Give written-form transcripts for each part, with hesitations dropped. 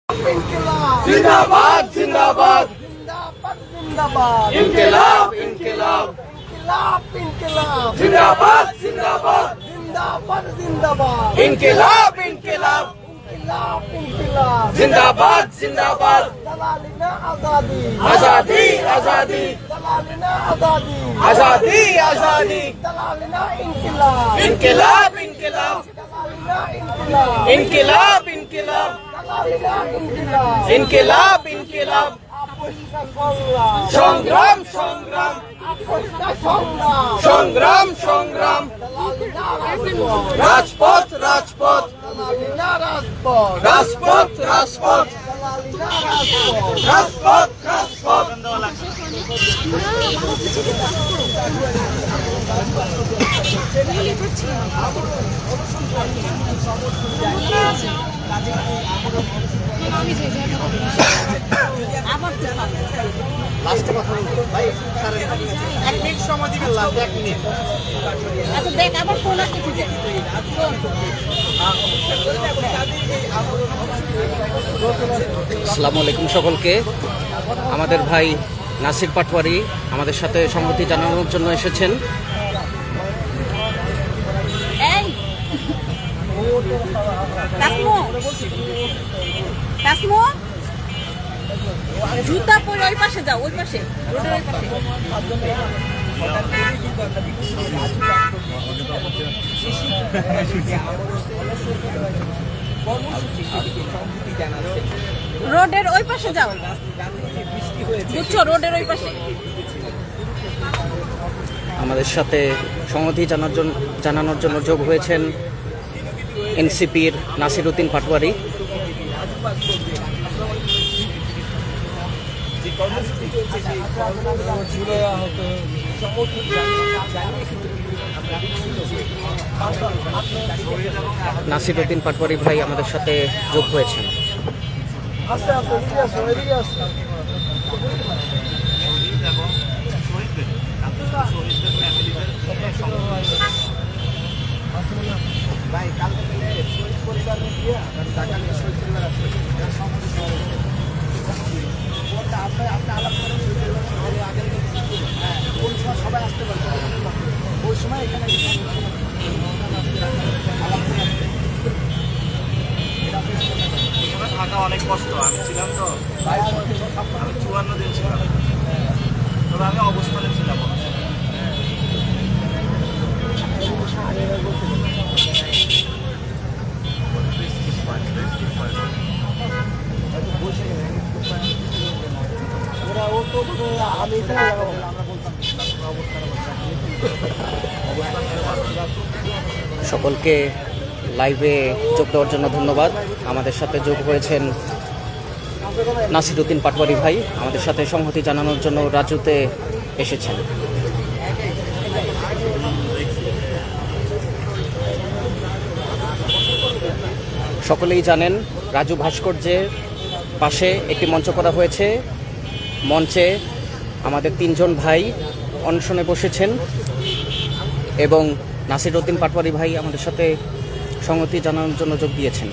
जिंदाबाद जिंदाबाद जिंदाबाद इनकलाब इनकलाब इनकलाब जिंदाबाद जिंदाबाद जिंदाबाद जिंदाबाद इनकलाब इनकलाब इनकलाब जिंदाबाद जिंदाबाद दलालिना आजादी आजादी आजादी दलालिना आजादी आजादी आजादी दलालिना इनकलाब इनकलाब इनकलाब दलालिना इनकलाब इनकलाब इनकलाब दलालिना इनकलाब इनकलाब इनकलाब আপোষটা সংগ্রাম সংগ্রাম সংগ্রাম আপোষটা সংগ্রাম সংগ্রাম সংগ্রাম দলালিনা রাজপথ রাজপথ রাজপথ দলালিনা রাজপথ রাজপথ রাজপথ দলালিনা রাজপথ রাজপথ রাজপথ দেখ আমার ফোন আছে খুঁজে আসসালামু আলাইকুম সকলকে। আমাদের ভাই নাসির পাটওয়ারি আমাদের সাথে সংহতি জানানোর জন্য এসেছেন। এই কাসমো জুতা পরে ওই পাশে যাও, ওই পাশে রোডের ওই পাশে। রোডের ওই পাশে যাও, বুঝছো, রোডের ওই পাশে। আমাদের সাথে সংহতি জানানোর জন্য যোগ হয়েছেন এনসিপির নাসিরউদ্দিন পাটওয়ারি। নাসিরউদ্দিন পাটওয়ারি ভাই আমাদের সাথে যোগ হয়েছেন। আস্তে আস্তে এদিকে আসো, এদিকে আসো। ভাই কালকে শহীদ পরিবার দিয়ে ঢাকা নিয়ে শহীদ পরিবার আছে আপনি আলাপ করেন শহীদ আগে হ্যাঁ কোন সময় সবাই আসতে পারবে ওই সময় এখানে থাকা অনেক কষ্ট। আমি ছিলাম তো, আমি 54 দিন ছিলাম, তবে আমি অবস্থানে ছিলাম। সকলকে লাইভে যোগ দেওয়ার জন্য ধন্যবাদ। আমাদের সাথে যোগ হয়েছেন নাসিরউদ্দিন পাটওয়ারি ভাই, আমাদের সাথে সংহতি জানানোর জন্য রাজুতে এসেছেন। সকলেই জানেন রাজু ভাস্কর্যের পাশে একটি মঞ্চ করা হয়েছে। মঞ্চে আমাদের 3 জন ভাই অনশনে বসেছেন এবং নাসিরউদ্দিন পাটওয়ারি ভাই আমাদের সাথে সংহতি জানানোর জন্য যোগ দিয়েছেন।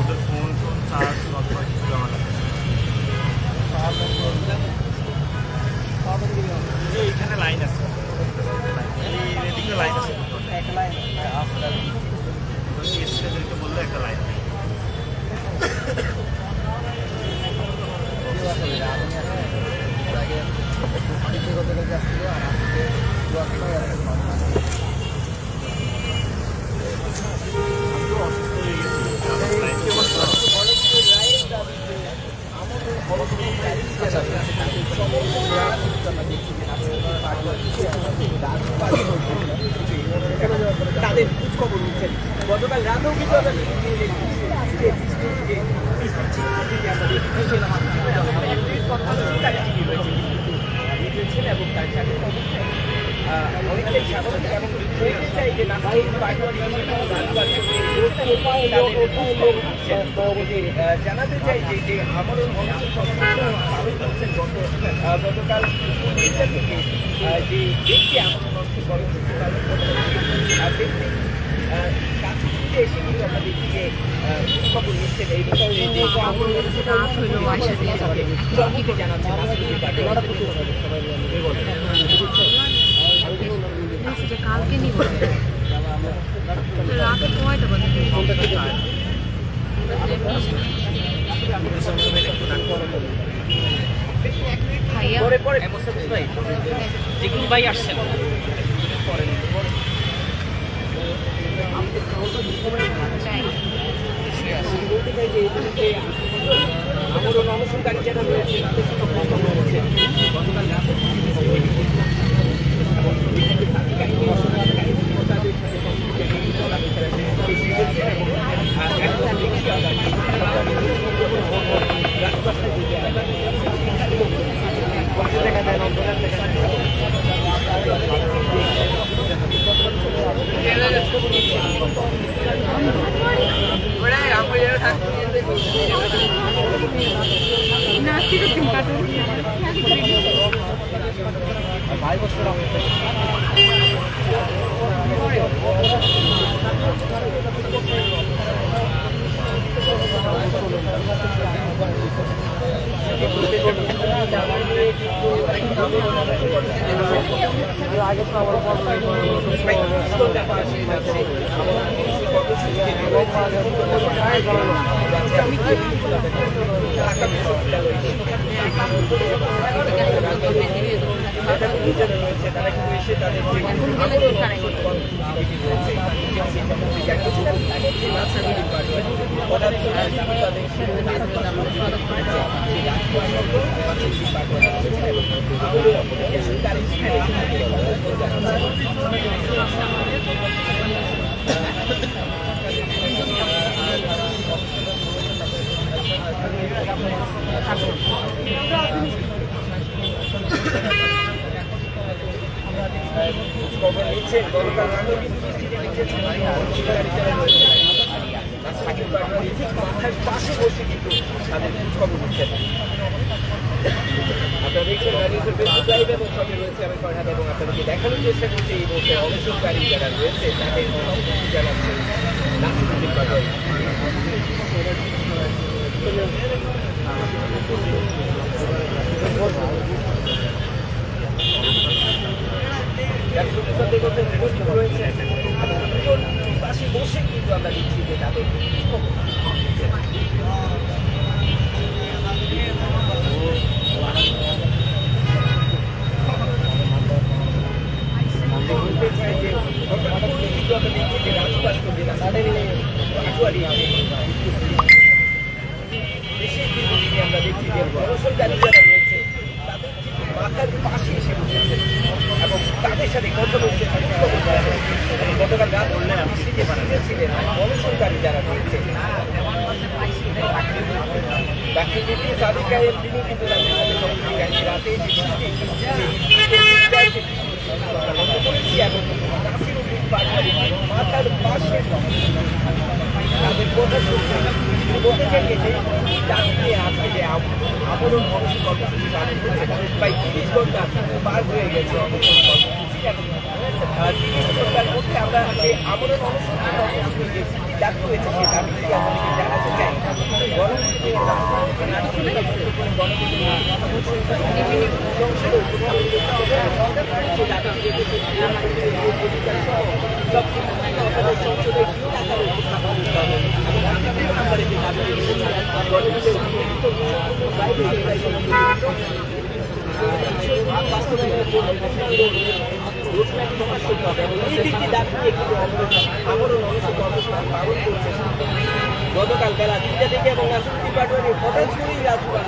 ওদের ফোন চার্জ অথবা কিছু দেওয়া লাগে। এইখানে লাইন আছে, এই এদিকে লাইন আছে, এদেরকে বললো একটা লাইন। তাদের খোঁজ খবর নিচ্ছেন গতকাল রাতেও কিন্তু এবং তার সাথে অনেকটাই স্বাভাবিক এবং দেখতে চাই যে নাসির পাটওয়ারি করছেন জানাতে চাই যে আমাদের গতকাল থেকে যে ব্যক্তি আমাদের অংশে কর্মসূচি পালন করছেন ব্যক্তি কাছে এসে কিন্তু আমরা দেখি যে খবর নিচ্ছেন এই বিষয়ে যে কালকে নিব রাতে কয়টা বাজে ভাইয়া যেগুলো ভাই আসছেন আমাদের অনশনকারী যারা রয়েছে তাদের সঙ্গে কথা বলেছে গতকাল রাতে নাস্তি করতেন কাটুন আগে তো আবার খবর নিচ্ছেন গতকাল রাতে কিন্তু মাথার পাশে বসে কিন্তু তাদের খবর নিচ্ছেন। আপনারা দেখছেন রাজনীতির ফেসবুক লাইভ এবং সঙ্গে রয়েছে আমি ফরহাদ এবং আপনাদেরকে দেখানোর চেষ্টা করছি এই মুহূর্তে অবসরকারী যারা রয়েছে তাদের অনুভূতি জানাচ্ছেন নাসিরুদ্দিন পাটোয়ারি। রয়েছে পাশে বসে কিন্তু আমরা দেখছি যে তাদের আমরা দেখছি যে অবসরকারী যারা রয়েছে তাদের মাথার পাশে এসে বসেছেন এবং তাদের সাথে কথা বলতে গতকাল রাত ছিলেন অবসরকারী যারা রয়েছে ডাক্তার সাদিকায়ের তিনি কিন্তু তাদের সাথে রাতে করেছি এবং নাসিরুদ্দিন পাটোয়ারি মাথার পাশে তাদের কথা শুনছে বলতে চাই যে যাত্রী আজকে যে আমরণ অবশ্যই কর্মসূচি পালন করছে প্রায় 30 ঘন্টা পার হয়ে গেছে অবশ্যই কর্মসূচি এবং 30 ঘন্টার মধ্যে আমরা যে আমরণ অনুষ্ঠানের কর্মসূচি যে দাবি হয়েছে সেই দাবিটি আপনাদেরকে জানাতে চাই গতকাল বেলা 3টা থেকে এবং নাসিরুদ্দিন পাটোয়ারি হঠাৎ করেই রাজপথ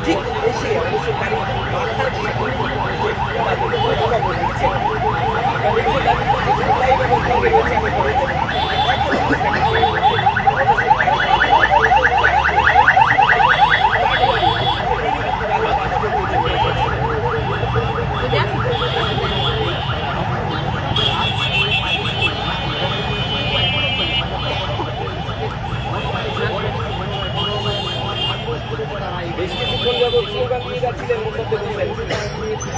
ঠিক এসে অবশ্যই মাথার অনেকক্ষণ যাবৎ স্লোগান দিয়ে যাচ্ছিলেন মুসাদ্দেক হোসেন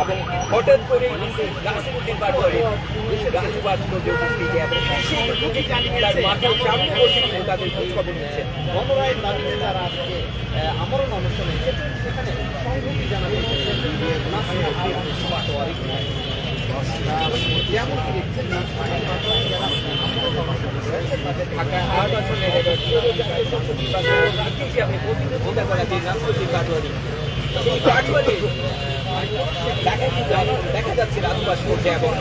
এবং হঠাৎ করে নাসিরউদ্দিন পাটোয়ারি রাজু ভাস্কর্য উপস্থিতি এবং তার মাথার সামনে বসে কিন্তু তাদের খোঁজখবর নিচ্ছেন। গণরায়ের দাবিতে তারা আজকে আমরণ অনুষ্ঠানে এসেছেন, সেখানে সংহতি জানাতে এসেছেন নাসিরউদ্দিন পাটোয়ারি। যেমন কি দেখছেন নাসিরউদ্দিন পাটোয়ারি যারা আমরণ অনুষ্ঠানে রয়েছেন তাদের ঢাকা ৮ আসনের আপনি প্রতিদ্বন্দ্বিতা করা যে নাসিরউদ্দিন পাটোয়ারি, সেই পাটোয়ারি দেখা যাচ্ছে রাজু ভাস্কর্যে এবং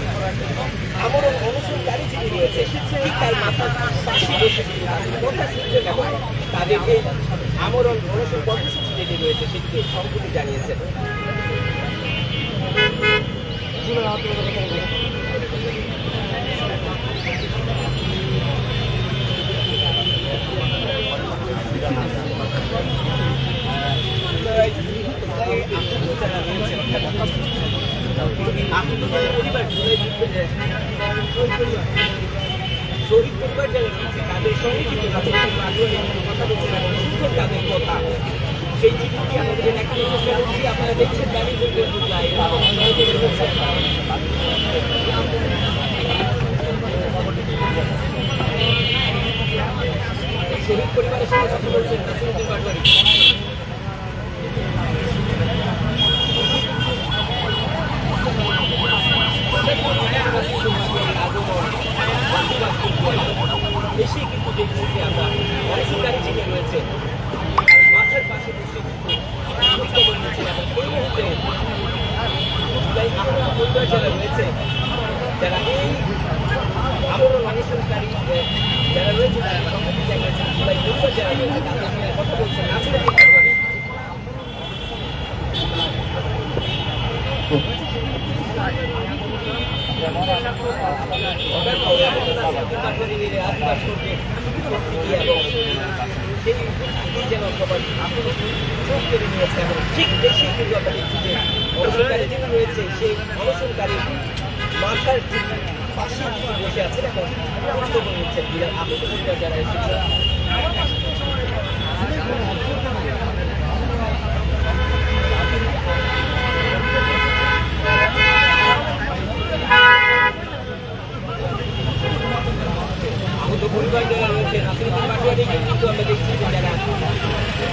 আমরণ অনুসরণকারী যিনি রয়েছে ঠিক তার মাথার পাশে বসে কথা শুনছেন এবং তাদেরকে আমরণ অনুসরণ কর্মসূচি যেটি রয়েছে সেটিকে সম্পূর্ণ জানিয়েছেন। শহীদ পরিবার যারা রয়েছে তাদের সঙ্গে কিন্তু কথা বলছেন এবং শুনছেন তাদের কথা। সেই চিঠিটি আমাদের দেখানোর চেষ্টা করছি। আপনারা দেখছেন শহীদ পরিবারের সঙ্গে কথা বলছেন নাসিরউদ্দিন পাটোয়ারি। এসে কিন্তু দেখছি আমরা অনেকগাড়ি যিনি রয়েছে মাথার পাশে বসে খোঁজখবর নিচ্ছি এবং এই মুহূর্তে পরিবার যারা রয়েছে যারা এই আমরণ অনুসরণকারী যারা রয়েছে তারা সম্পত্তি জানিয়েছেন পরিবার যারা রয়েছে তাদের সঙ্গে কথা বলছেন নাসিরউদ্দিন পাটোয়ারি। ঠিক দেশে কিন্তু আমরা দেখছি যে অনুসরণকারী যিনি রয়েছে সেই অনুসরণকারী মাথার পাশে বসে আছেন এবং বক্তব্য নিচ্ছেন আহত পরিবার যারা এসেছেন। আহত পরিবার যারা রয়েছে নাসিরউদ্দিন পাটোয়ারিকে কিন্তু আমরা দেখছি যে যারা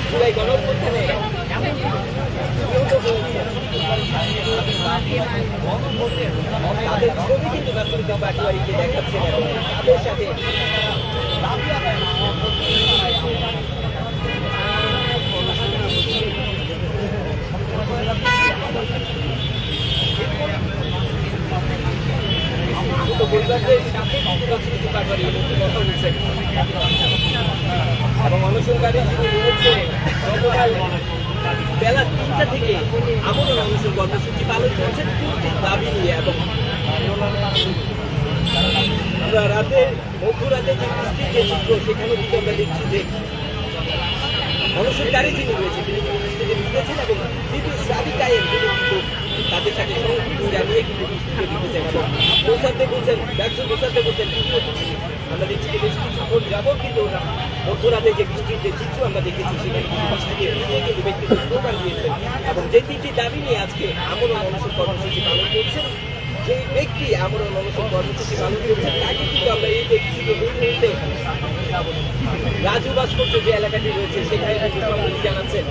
জুলাই গণঅভ্যুত্থানে তাদের ছবি কিন্তু নাসিরউদ্দিন পাটোয়ারিকে দেখাচ্ছেন এবং তাদের সাথে পরিবারদের সাথে নাসিরউদ্দিন পাটোয়ারি কথা বলছেন এবং অনুসরণকারী যিনি রয়েছে গতকাল বেলা ৩টা থেকে আমরণ অনুসরণ কর্মসূচি পালন করছেন পূর্তির দাবি নিয়ে এবং আমরা মধ্যরাতে যে বৃষ্টির যে চিত্র সেখানে কিন্তু আমরা দেখছি যে অনুসরণকারী যিনি রয়েছে তিনি বৃষ্টিতে ভিজেছেন এবং বিদ্যুৎ সাদি কায়েম তিনি কিন্তু তাদের সাথে সংযুক্ত জানিয়ে কিন্তু বৃষ্টিতে ভিজেছেন এবং মোসাদ্দেক হোসেন আমরা দেখছি যে বেশ কিছুক্ষণ যাবো কিন্তু মধ্যরাতে যে বৃষ্টির যে চিত্র আমরা দেখেছি সেখানে কিন্তু বৃষ্টিকে ভিজিয়ে কিন্তু ব্যক্তিগত স্লোগান দিয়েছেন এবং যে তিনটি দাবি নিয়ে আজকে আমরণ অনুসরণ কর্মসূচি পালন করছেন যে ব্যক্তি আমরণ অনুসরণ কর্মসূচি পালন করছেন তাকে কিন্তু আমরা এই দেখছি যে এই মুহূর্তে রাজু ভাস্কর্য যে এলাকাটি রয়েছে সেখানে কিন্তু সম্মতি জানাচ্ছেন।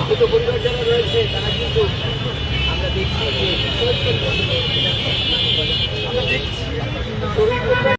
আহত পরিবার যারা রয়েছে তারা কিন্তু